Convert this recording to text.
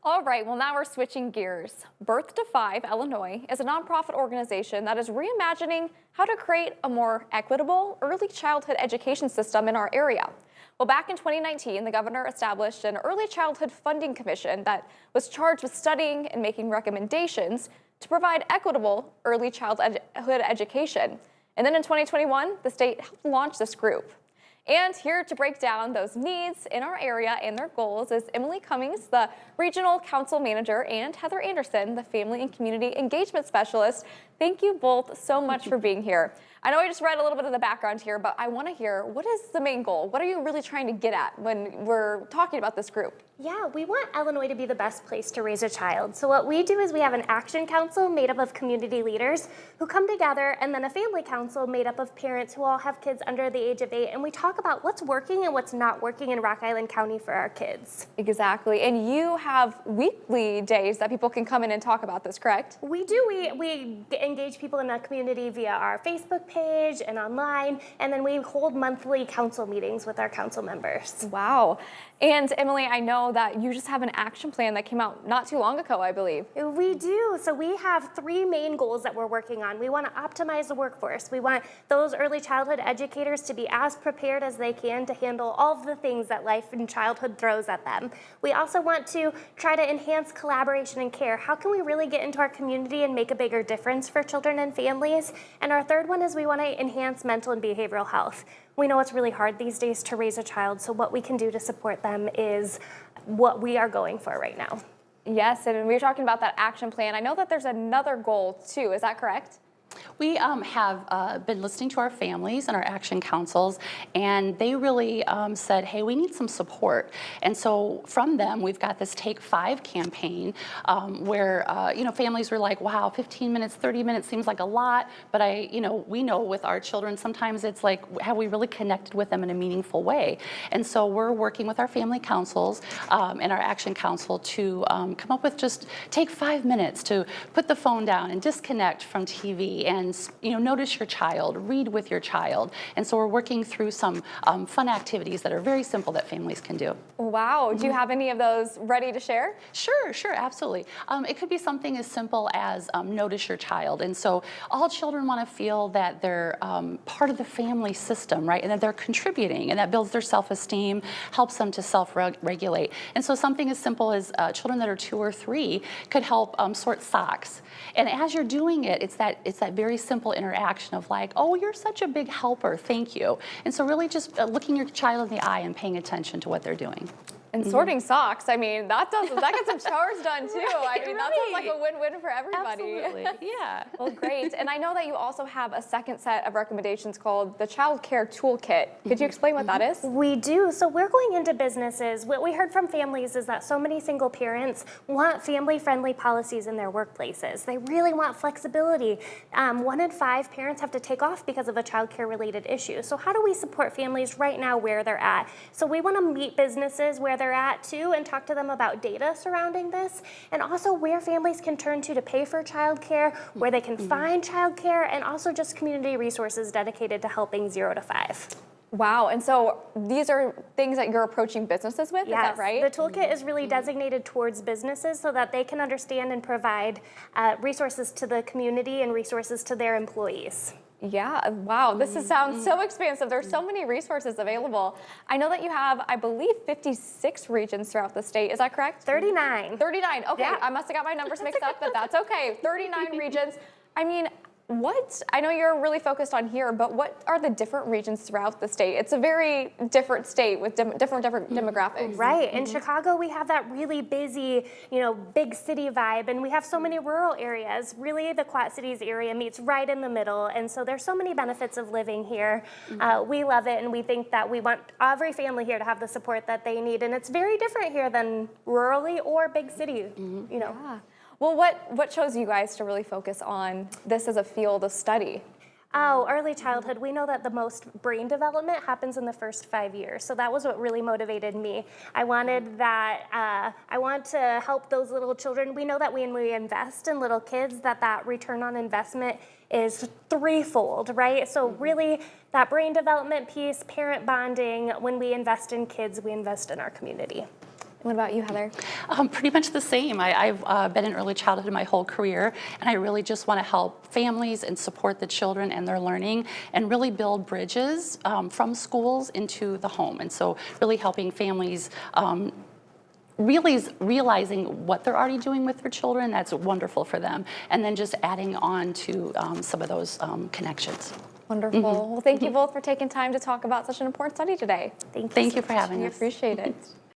All right, well, now we're switching gears. Birth to Five Illinois is a nonprofit organization that is reimagining how to create a more equitable early childhood education system in our area. Well, back in 2019, the governor established an early childhood funding commission that was charged with studying and making recommendations to provide equitable early childhood education. And then in 2021, the state helped launch this group. And here to break down those needs in our area and their goals is Emily Cummings, the Regional Council Manager, and Heather Anderson, the Family and Community Engagement Specialist. Thank you both so much for being here. I know I just read a little bit of the background here, but I want to hear, what is the main goal? What are you really trying to get at when we're talking about this group? Yeah, we want Illinois to be the best place to raise a child. So what we do is we have an action council made up of community leaders who come together, and then a family council made up of parents who all have kids under the age of 8, and we talk about what's working and what's not working in Rock Island County for our kids. Exactly, and you have weekly days that people can come in and talk about this, correct? We do. We engage people in the community via our Facebook page and online, and then we hold monthly council meetings with our council members. Wow. And Emily, I know that you just have an action plan that came out not too long ago, I believe. We do. So we have 3 main goals that we're working on. We want to optimize the workforce. We want those early childhood educators to be as prepared as they can to handle all of the things that life in childhood throws at them. We also want to try to enhance collaboration and care. How can we really get into our community and make a bigger difference for children and families? And our third one is we want to enhance mental and behavioral health. We know it's really hard these days to raise a child, so what we can do to support them is what we are going for right now. Yes, and we were talking about that action plan. I know that there's another goal too, is that correct? We have been listening to our families and our action councils, and they really said, hey, we need some support. And so from them, we've got this Take 5 campaign where, families were like, wow, 15 minutes, 30 minutes seems like a lot, but we know with our children, sometimes it's like, have we really connected with them in a meaningful way? And so we're working with our family councils and our action council to come up with just take 5 minutes to put the phone down and disconnect from TV and notice your child, read with your child. And so we're working through some fun activities that are very simple that families can do. Wow, do you have any of those ready to share? Sure, absolutely. It could be something as simple as notice your child. And so all children want to feel that they're part of the family system, right? And that they're contributing, and that builds their self-esteem, helps them to self-regulate. And so something as simple as children that are 2 or 3 could help sort socks. And as you're doing it, it's that very simple interaction of like, oh, you're such a big helper, thank you. And so really just looking your child in the eye and paying attention to what they're doing. And sorting socks, I mean, that gets some chores done too. Right, I mean, that sounds like a win-win for everybody. Absolutely, yeah. Well, great. And I know that you also have a second set of recommendations called the Child Care Toolkit. Could you explain what that is? We do. So we're going into businesses. What we heard from families is that so many single parents want family-friendly policies in their workplaces. They really want flexibility. 1 in 5 parents have to take off because of a child care-related issue. So how do we support families right now where they're at? So we want to meet businesses where they're at too and talk to them about data surrounding this, and also where families can turn to pay for childcare, where they can find childcare, and also just community resources dedicated to helping 0 to 5. Wow, and so these are things that you're approaching businesses with, Yes, is that right? The toolkit is really designated towards businesses so that they can understand and provide resources to the community and resources to their employees. Yeah, wow, sounds so expansive. There's so many resources available. I know that you have, I believe, 56 regions throughout the state. Is that correct? 39. 39, okay. Yeah. I must have got my numbers mixed up, but that's okay. 39 regions. I mean, I know you're really focused on here, but what are the different regions throughout the state? It's a very different state with different demographics. Right. In Chicago, we have that really busy, big city vibe, and we have so many rural areas. Really, the Quad Cities area meets right in the middle, and so there's so many benefits of living here. We love it, and we think that we want every family here to have the support that they need, and it's very different here than rurally or big city, Yeah. Well, what chose you guys to really focus on this as a field of study? Oh, early childhood. We know that the most brain development happens in the first 5 years. So that was what really motivated me. I wanted that, I want to help those little children. We know that when we invest in little kids, that return on investment is threefold, right? So really that brain development piece, parent bonding, when we invest in kids, we invest in our community. What about you, Heather? Pretty much the same. I've been in early childhood my whole career, and I really just want to help families and support the children and their learning and really build bridges from schools into the home. And so really helping families really realizing what they're already doing with their children, that's wonderful for them. And then just adding on to some of those connections. Wonderful. Well, thank you both for taking time to talk about such an important study today. Thank you for having We us. appreciate it.